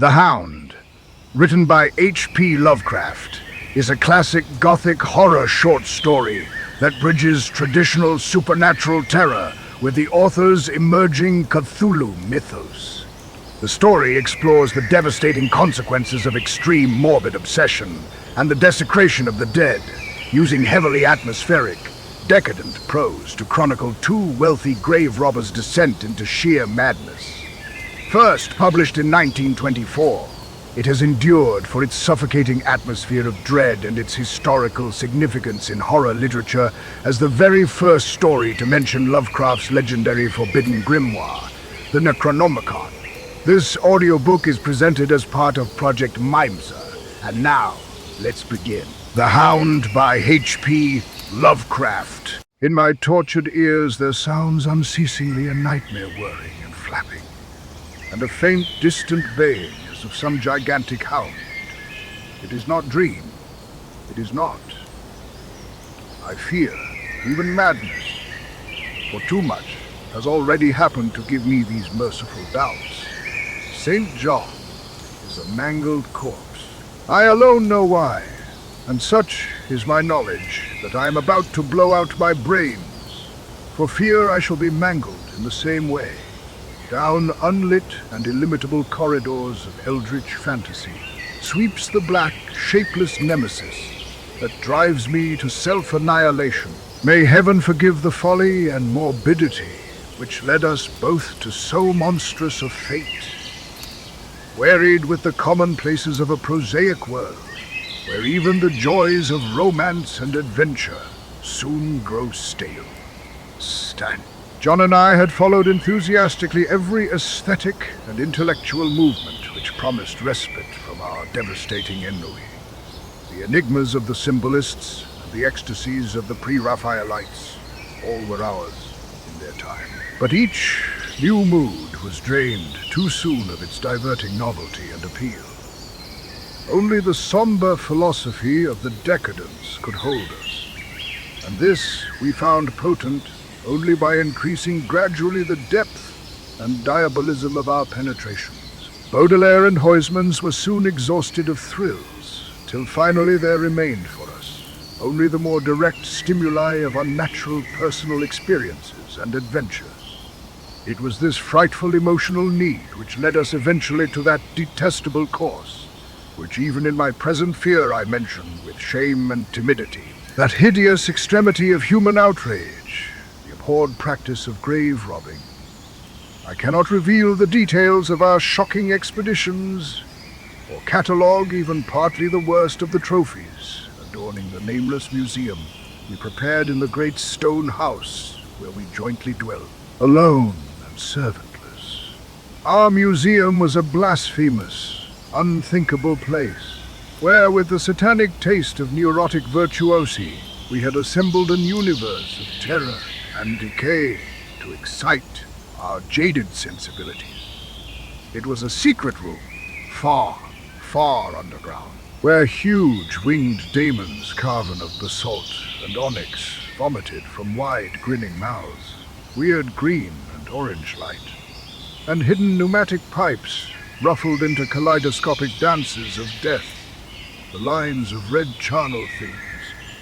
The Hound, written by H.P Lovecraft, is a classic Gothic horror short story that bridges traditional supernatural terror with the author's emerging Cthulhu mythos. The story explores the devastating consequences of extreme morbid obsession and the desecration of the dead, using heavily atmospheric, decadent prose to chronicle two wealthy grave robbers' descent into sheer madness. First published in 1924, it has endured for its suffocating atmosphere of dread and its historical significance in horror literature as the very first story to mention Lovecraft's legendary forbidden grimoire, the Necronomicon. This audiobook is presented as part of Project Mimesa, and now, let's begin. The Hound by H.P Lovecraft. In my tortured ears there sounds unceasingly a nightmare whirring and flapping, and a faint, distant baying as of some gigantic hound. It is not dream. It is not. I fear, even madness, for too much has already happened to give me these merciful doubts. St. John is a mangled corpse. I alone know why, and such is my knowledge that I am about to blow out my brains, for fear I shall be mangled in the same way. Down unlit and illimitable corridors of eldritch fantasy sweeps the black, shapeless nemesis that drives me to self-annihilation. May heaven forgive the folly and morbidity which led us both to so monstrous a fate. Wearied with the commonplaces of a prosaic world, where even the joys of romance and adventure soon grow stale. Stand. John and I had followed enthusiastically every aesthetic and intellectual movement which promised respite from our devastating ennui. The enigmas of the symbolists and the ecstasies of the pre-Raphaelites, all were ours in their time. But each new mood was drained too soon of its diverting novelty and appeal. Only the somber philosophy of the decadents could hold us, and this we found potent only by increasing gradually the depth and diabolism of our penetrations. Baudelaire and Huysmans were soon exhausted of thrills, till finally there remained for us only the more direct stimuli of unnatural personal experiences and adventures. It was this frightful emotional need which led us eventually to that detestable course, which even in my present fear I mention with shame and timidity. That hideous extremity of human outrage, the abhorred practice of grave robbing. I cannot reveal the details of our shocking expeditions, or catalogue even partly the worst of the trophies adorning the nameless museum we prepared in the great stone house where we jointly dwelt, alone and servantless. Our museum was a blasphemous, unthinkable place, where with the satanic taste of neurotic virtuosi, we had assembled an universe of terror and decay to excite our jaded sensibilities. It was a secret room, far, far underground, where huge winged daemons carven of basalt and onyx vomited from wide grinning mouths, weird green and orange light, and hidden pneumatic pipes ruffled into kaleidoscopic dances of death, the lines of red charnel themes,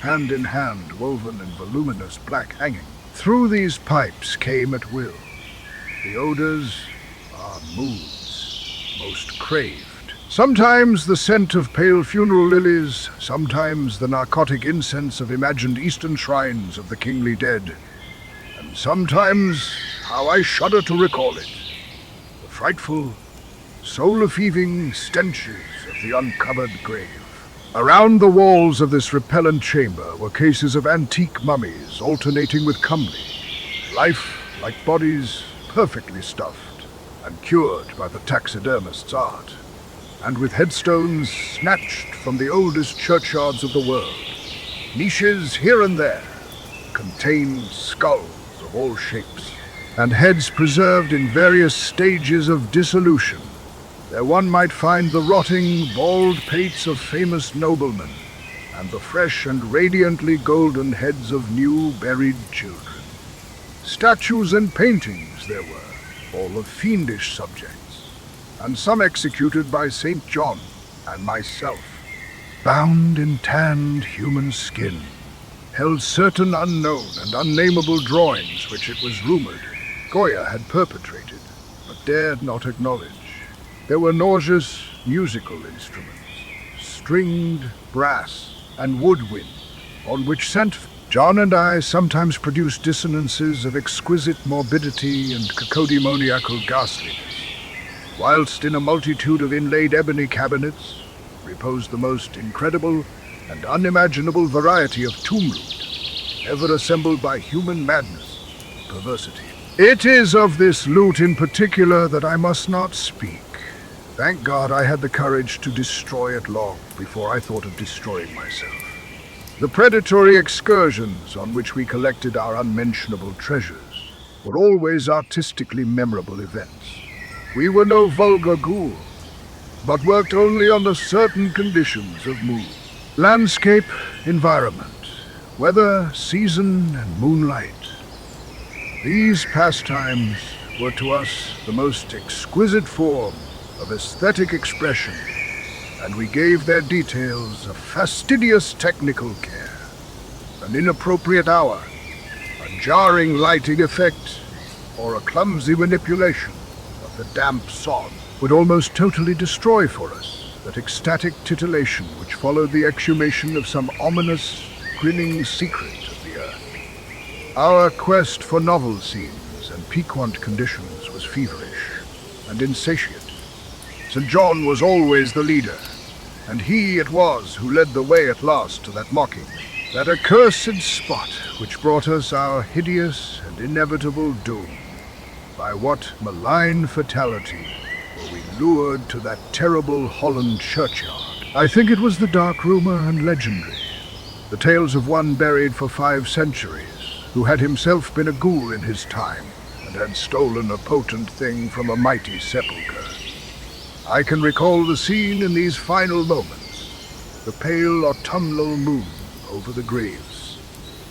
hand in hand woven in voluminous black hanging. Through these pipes came at will the odors our moods most craved. Sometimes the scent of pale funeral lilies, sometimes the narcotic incense of imagined eastern shrines of the kingly dead, and sometimes, how I shudder to recall it, the frightful, soul-effeaving stenches of the uncovered grave. Around the walls of this repellent chamber were cases of antique mummies alternating with comely, life-like bodies perfectly stuffed and cured by the taxidermist's art, and with headstones snatched from the oldest churchyards of the world. Niches here and there contained skulls of all shapes, and heads preserved in various stages of dissolution. There one might find the rotting, bald pates of famous noblemen, and the fresh and radiantly golden heads of new buried children. Statues and paintings there were, all of fiendish subjects, and some executed by St. John and myself, bound in tanned human skin, held certain unknown and unnameable drawings which it was rumored Goya had perpetrated, but dared not acknowledge. There were nauseous musical instruments, stringed brass and woodwind, on which John and I sometimes produced dissonances of exquisite morbidity and cacodemoniacal ghastliness, whilst in a multitude of inlaid ebony cabinets reposed the most incredible and unimaginable variety of tomb loot ever assembled by human madness and perversity. It is of this loot in particular that I must not speak. Thank God I had the courage to destroy it long before I thought of destroying myself. The predatory excursions on which we collected our unmentionable treasures were always artistically memorable events. We were no vulgar ghouls, but worked only under certain conditions of mood. Landscape, environment, weather, season, and moonlight. These pastimes were to us the most exquisite form of aesthetic expression, and we gave their details a fastidious technical care. An inappropriate hour, a jarring lighting effect, or a clumsy manipulation of the damp sod would almost totally destroy for us that ecstatic titillation which followed the exhumation of some ominous, grinning secret of the earth. Our quest for novel scenes and piquant conditions was feverish and insatiate. St. John was always the leader, and he it was who led the way at last to that mocking, that accursed spot which brought us our hideous and inevitable doom. By what malign fatality were we lured to that terrible Holland churchyard? I think it was the dark rumor and legendary, the tales of one buried for 5 centuries, who had himself been a ghoul in his time, and had stolen a potent thing from a mighty sepulchre. I can recall the scene in these final moments, the pale autumnal moon over the graves,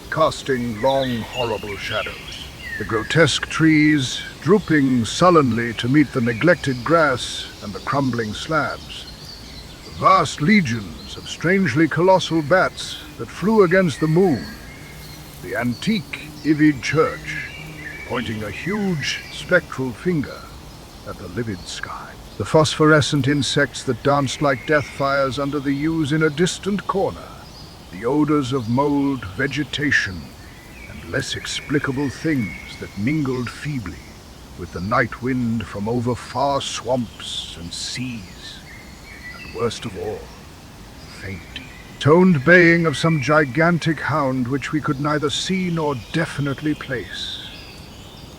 casting long, horrible shadows, the grotesque trees drooping sullenly to meet the neglected grass and the crumbling slabs, the vast legions of strangely colossal bats that flew against the moon, the antique, ivied church pointing a huge spectral finger at the livid sky. The phosphorescent insects that danced like death fires under the yews in a distant corner, the odors of mold, vegetation, and less explicable things that mingled feebly with the night wind from over far swamps and seas, and worst of all, faint, toned baying of some gigantic hound which we could neither see nor definitely place.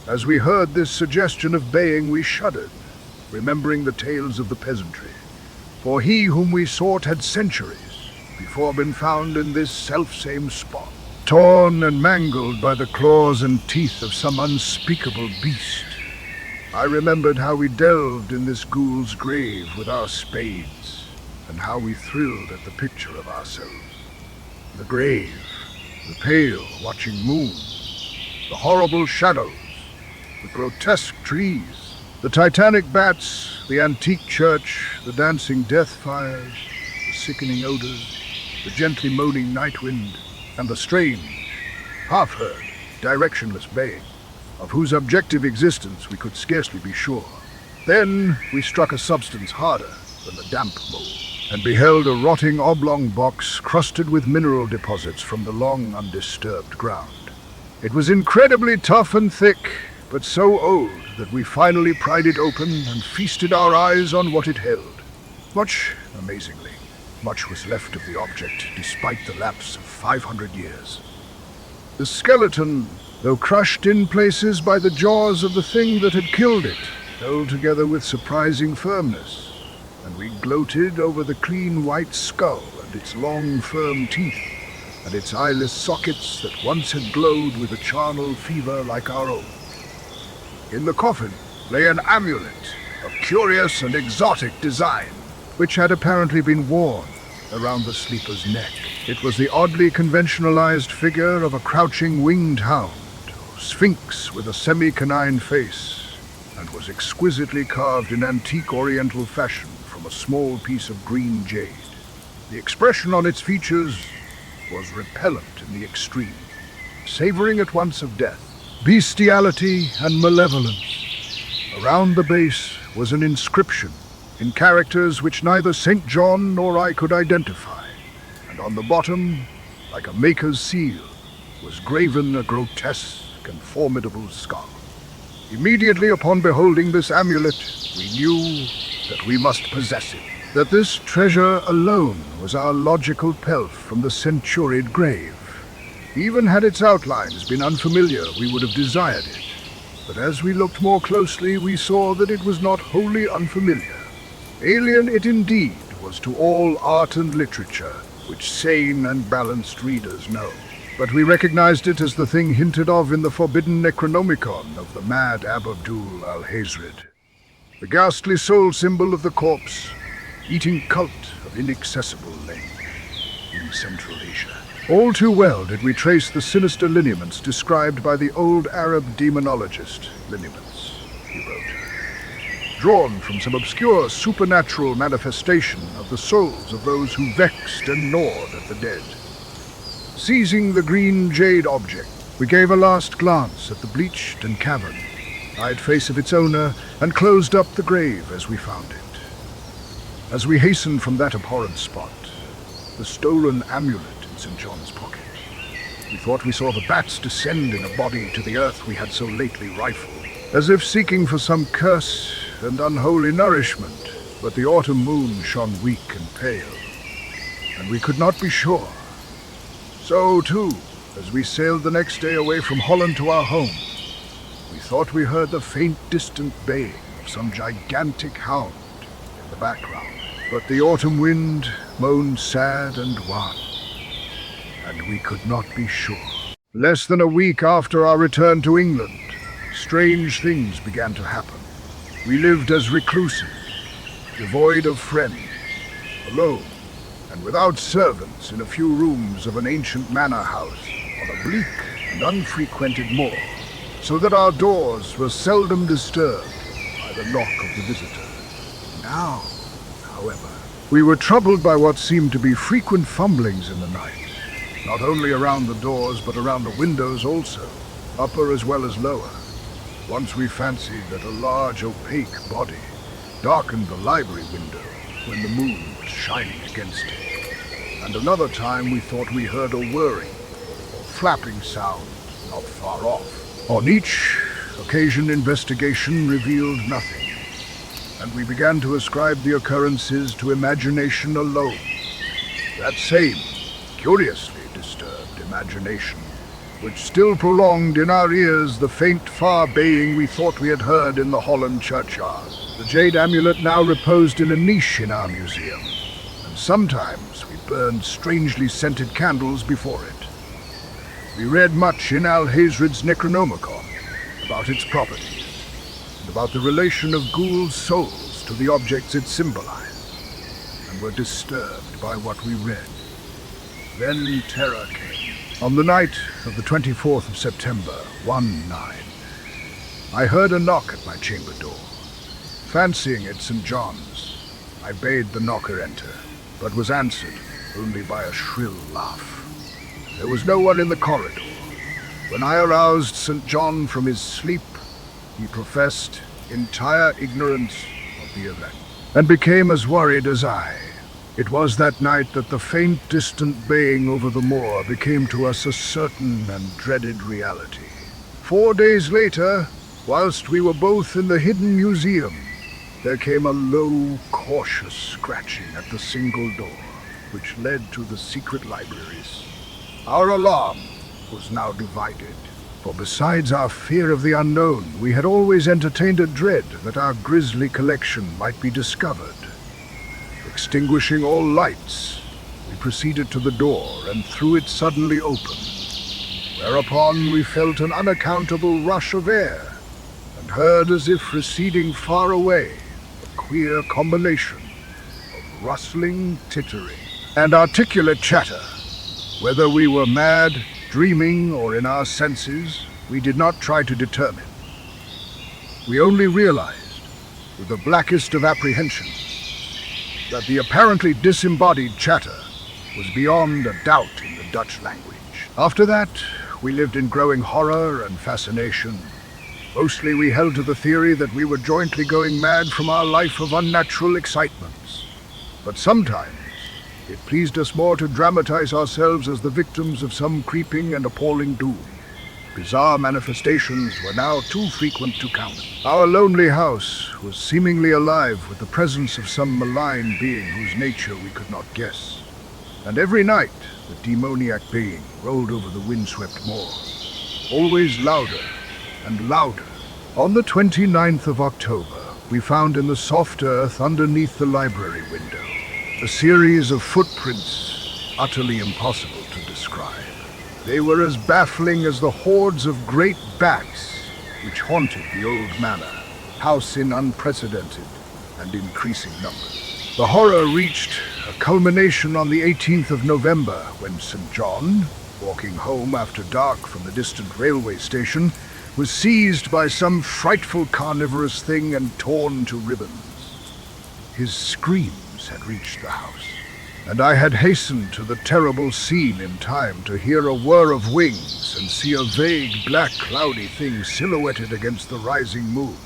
As we heard this suggestion of baying, we shuddered, remembering the tales of the peasantry, for he whom we sought had centuries before been found in this selfsame spot, torn and mangled by the claws and teeth of some unspeakable beast. I remembered how we delved in this ghoul's grave with our spades, and how we thrilled at the picture of ourselves. The grave, the pale, watching moon, the horrible shadows, the grotesque trees, the titanic bats, the antique church, the dancing death fires, the sickening odors, the gently moaning night wind, and the strange, half-heard, directionless baying, of whose objective existence we could scarcely be sure. Then we struck a substance harder than the damp mold, and beheld a rotting oblong box crusted with mineral deposits from the long undisturbed ground. It was incredibly tough and thick, but so old that we finally pried it open and feasted our eyes on what it held. Much, amazingly, much was left of the object despite the lapse of 500 years. The skeleton, though crushed in places by the jaws of the thing that had killed it, held together with surprising firmness, and we gloated over the clean white skull and its long firm teeth, and its eyeless sockets that once had glowed with a charnel fever like our own. In the coffin lay an amulet of curious and exotic design, which had apparently been worn around the sleeper's neck. It was the oddly conventionalized figure of a crouching winged hound, sphinx with a semi-canine face, and was exquisitely carved in antique oriental fashion from a small piece of green jade. The expression on its features was repellent in the extreme, savoring at once of death, bestiality, and malevolence. Around the base was an inscription in characters which neither St. John nor I could identify, and on the bottom, like a maker's seal, was graven a grotesque and formidable skull. Immediately upon beholding this amulet, we knew that we must possess it, that this treasure alone was our logical pelf from the centuried grave. Even had its outlines been unfamiliar, we would have desired it. But as we looked more closely, we saw that it was not wholly unfamiliar. Alien it indeed was to all art and literature, which sane and balanced readers know. But we recognized it as the thing hinted of in the forbidden Necronomicon of the mad Abdul al-Hazred, the ghastly soul symbol of the corpse, eating cult of inaccessible length in Central Asia. All too well did we trace the sinister lineaments described by the old Arab demonologist, lineaments, he wrote, drawn from some obscure supernatural manifestation of the souls of those who vexed and gnawed at the dead. Seizing the green jade object, we gave a last glance at the bleached and cavern-eyed face of its owner and closed up the grave as we found it. As we hastened from that abhorrent spot, the stolen amulet in St. John's pocket, we thought we saw the bats descend in a body to the earth we had so lately rifled, as if seeking for some curse and unholy nourishment. But the autumn moon shone weak and pale, and we could not be sure. So, too, as we sailed the next day away from Holland to our home, we thought we heard the faint, distant baying of some gigantic hound in the background. But the autumn wind moaned sad and wan, and we could not be sure. Less than a week after our return to England, strange things began to happen. We lived as recluses, devoid of friends, alone, and without servants in a few rooms of an ancient manor house on a bleak and unfrequented moor, so that our doors were seldom disturbed by the knock of the visitor. Now, however, we were troubled by what seemed to be frequent fumblings in the night, not only around the doors but around the windows also, upper as well as lower. Once we fancied that a large opaque body darkened the library window when the moon was shining against it, and another time we thought we heard a whirring or flapping sound not far off. On each occasion, investigation revealed nothing, and we began to ascribe the occurrences to imagination alone. That same, curiously disturbed imagination, which still prolonged in our ears the faint, far baying we thought we had heard in the Holland churchyard. The jade amulet now reposed in a niche in our museum, and sometimes we burned strangely scented candles before it. We read much in al-Hazred's Necronomicon about its properties, and about the relation of ghouls' souls to the objects it symbolized, and were disturbed by what we read. Then terror came. On the night of the 24th of September, 1-9, I heard a knock at my chamber door. Fancying it St. John's, I bade the knocker enter, but was answered only by a shrill laugh. There was no one in the corridor. When I aroused St. John from his sleep, he professed entire ignorance of the event, and became as worried as I. It was that night that the faint, distant baying over the moor became to us a certain and dreaded reality. 4 days later, whilst we were both in the hidden museum, there came a low, cautious scratching at the single door, which led to the secret libraries. Our alarm was now divided, for besides our fear of the unknown, we had always entertained a dread that our grisly collection might be discovered. Extinguishing all lights, we proceeded to the door and threw it suddenly open, whereupon we felt an unaccountable rush of air, and heard as if receding far away a queer combination of rustling, tittering, and articulate chatter. Whether we were mad, dreaming, or in our senses, we did not try to determine. We only realized, with the blackest of apprehension, that the apparently disembodied chatter was beyond a doubt in the Dutch language. After that, we lived in growing horror and fascination. Mostly we held to the theory that we were jointly going mad from our life of unnatural excitements. But sometimes it pleased us more to dramatize ourselves as the victims of some creeping and appalling doom. Bizarre manifestations were now too frequent to count. Our lonely house was seemingly alive with the presence of some malign being whose nature we could not guess. And every night, the demoniac being rolled over the windswept moor, always louder and louder. On the 29th of October, we found in the soft earth underneath the library window a series of footprints utterly impossible to describe. They were as baffling as the hordes of great bats which haunted the old manor house in unprecedented and increasing numbers. The horror reached a culmination on the 18th of November when St. John, walking home after dark from the distant railway station, was seized by some frightful carnivorous thing and torn to ribbons. His screams had reached the house, and I had hastened to the terrible scene in time to hear a whir of wings and see a vague, black, cloudy thing silhouetted against the rising moon.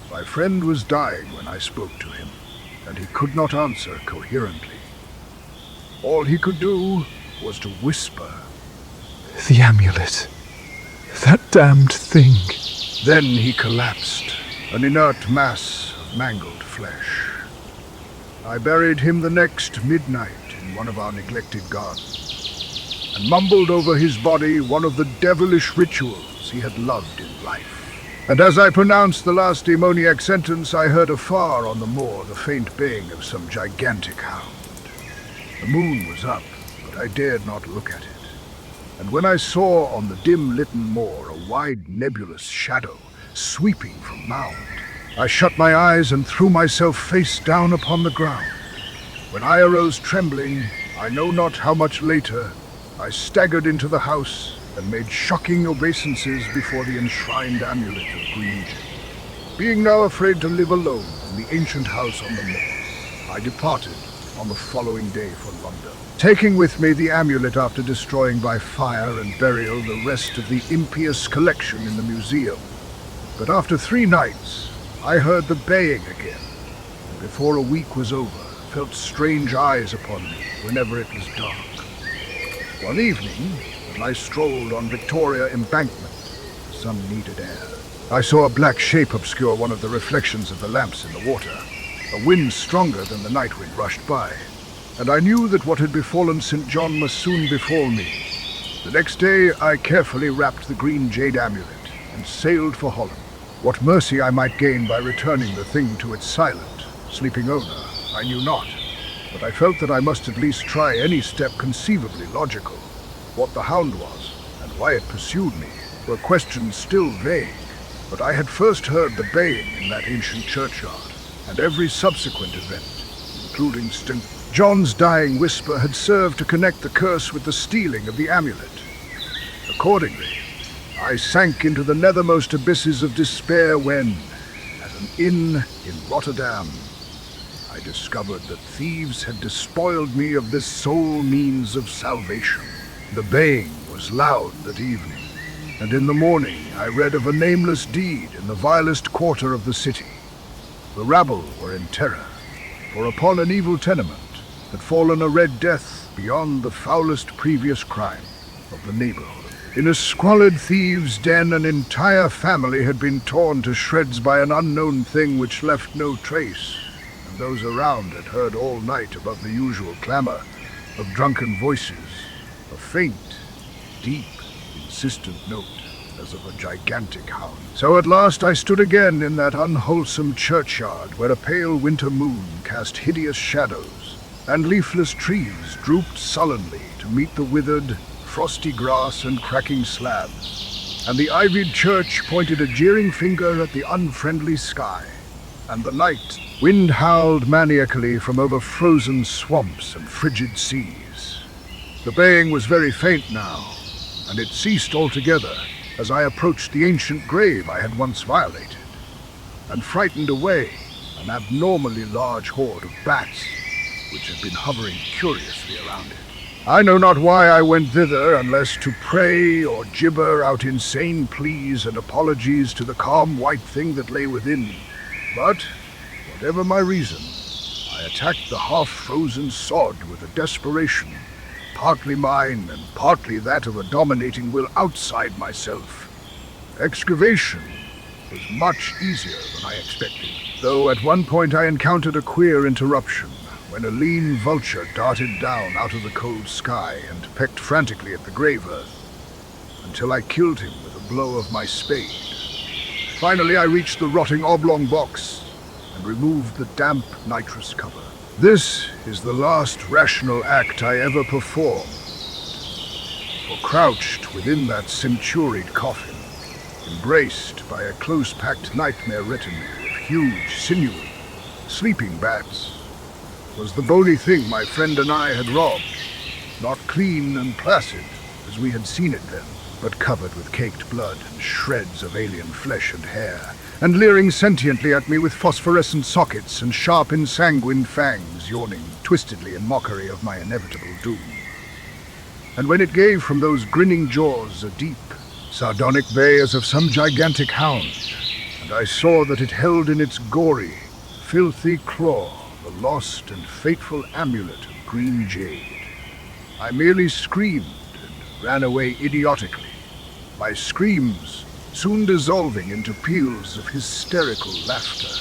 My friend was dying when I spoke to him, and he could not answer coherently. All he could do was to whisper, "The amulet. That damned thing." Then he collapsed, an inert mass of mangled flesh. I buried him the next midnight in one of our neglected gardens, and mumbled over his body one of the devilish rituals he had loved in life. And as I pronounced the last demoniac sentence, I heard afar on the moor the faint baying of some gigantic hound. The moon was up, but I dared not look at it. And when I saw on the dim-lit moor a wide nebulous shadow sweeping from mound, I shut my eyes and threw myself face down upon the ground. When I arose trembling, I know not how much later, I staggered into the house and made shocking obeisances before the enshrined amulet of green jade. Being now afraid to live alone in the ancient house on the moor, I departed on the following day for London, taking with me the amulet after destroying by fire and burial the rest of the impious collection in the museum. But after 3 nights, I heard the baying again, and before a week was over, felt strange eyes upon me whenever it was dark. One evening, when I strolled on Victoria Embankment, the sun needed air, I saw a black shape obscure one of the reflections of the lamps in the water. A wind stronger than the night wind rushed by, and I knew that what had befallen St. John must soon befall me. The next day, I carefully wrapped the green jade amulet and sailed for Holland. What mercy I might gain by returning the thing to its silent, sleeping owner, I knew not, but I felt that I must at least try any step conceivably logical. What the hound was, and why it pursued me, were questions still vague, but I had first heard the baying in that ancient churchyard, and every subsequent event, including St. John's dying whisper, had served to connect the curse with the stealing of the amulet. Accordingly, I sank into the nethermost abysses of despair when, at an inn in Rotterdam, I discovered that thieves had despoiled me of this sole means of salvation. The baying was loud that evening, and in the morning I read of a nameless deed in the vilest quarter of the city. The rabble were in terror, for upon an evil tenement had fallen a red death beyond the foulest previous crime of the neighborhood. In a squalid thieves' den, an entire family had been torn to shreds by an unknown thing which left no trace, and those around had heard all night above the usual clamor of drunken voices, a faint, deep, insistent note as of a gigantic hound. So at last I stood again in that unwholesome churchyard where a pale winter moon cast hideous shadows, and leafless trees drooped sullenly to meet the withered, frosty grass and cracking slabs, and the ivied church pointed a jeering finger at the unfriendly sky, and the night wind howled maniacally from over frozen swamps and frigid seas. The baying was very faint now, and it ceased altogether as I approached the ancient grave I had once violated. and frightened away an abnormally large horde of bats which had been hovering curiously around it. I know not why I went thither unless to pray or gibber out insane pleas and apologies to the calm white thing that lay within. But, whatever my reason, I attacked the half-frozen sod with a desperation, partly mine and partly that of a dominating will outside myself. Excavation was much easier than I expected, though at one point I encountered a queer interruption when a lean vulture darted down out of the cold sky and pecked frantically at the grave earth, until I killed him with a blow of my spade. Finally, I reached the rotting oblong box and removed the damp nitrous cover. This is the last rational act I ever performed, for crouched within that centuried coffin, embraced by a close-packed nightmare retinue of huge, sinewy, sleeping bats, was the bony thing my friend and I had robbed, not clean and placid as we had seen it then, but covered with caked blood and shreds of alien flesh and hair, and leering sentiently at me with phosphorescent sockets and sharp ensanguined fangs yawning twistedly in mockery of my inevitable doom. And when it gave from those grinning jaws a deep, sardonic bay as of some gigantic hound, and I saw that it held in its gory, filthy claw the lost and fateful amulet of green jade, I merely screamed and ran away idiotically, my screams soon dissolving into peals of hysterical laughter.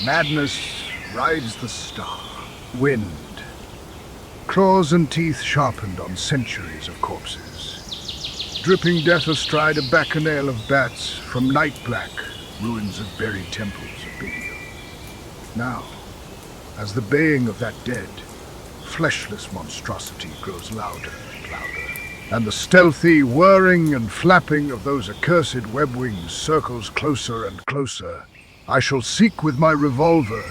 Madness rides the star. Wind. Claws and teeth sharpened on centuries of corpses. Dripping death astride a bacchanal of bats from night-black ruins of buried temples of Belial. Now, as the baying of that dead, fleshless monstrosity grows louder and louder, and the stealthy whirring and flapping of those accursed web wings circles closer and closer, I shall seek with my revolver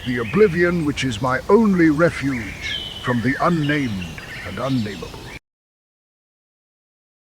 the oblivion which is my only refuge from the unnamed and unnameable.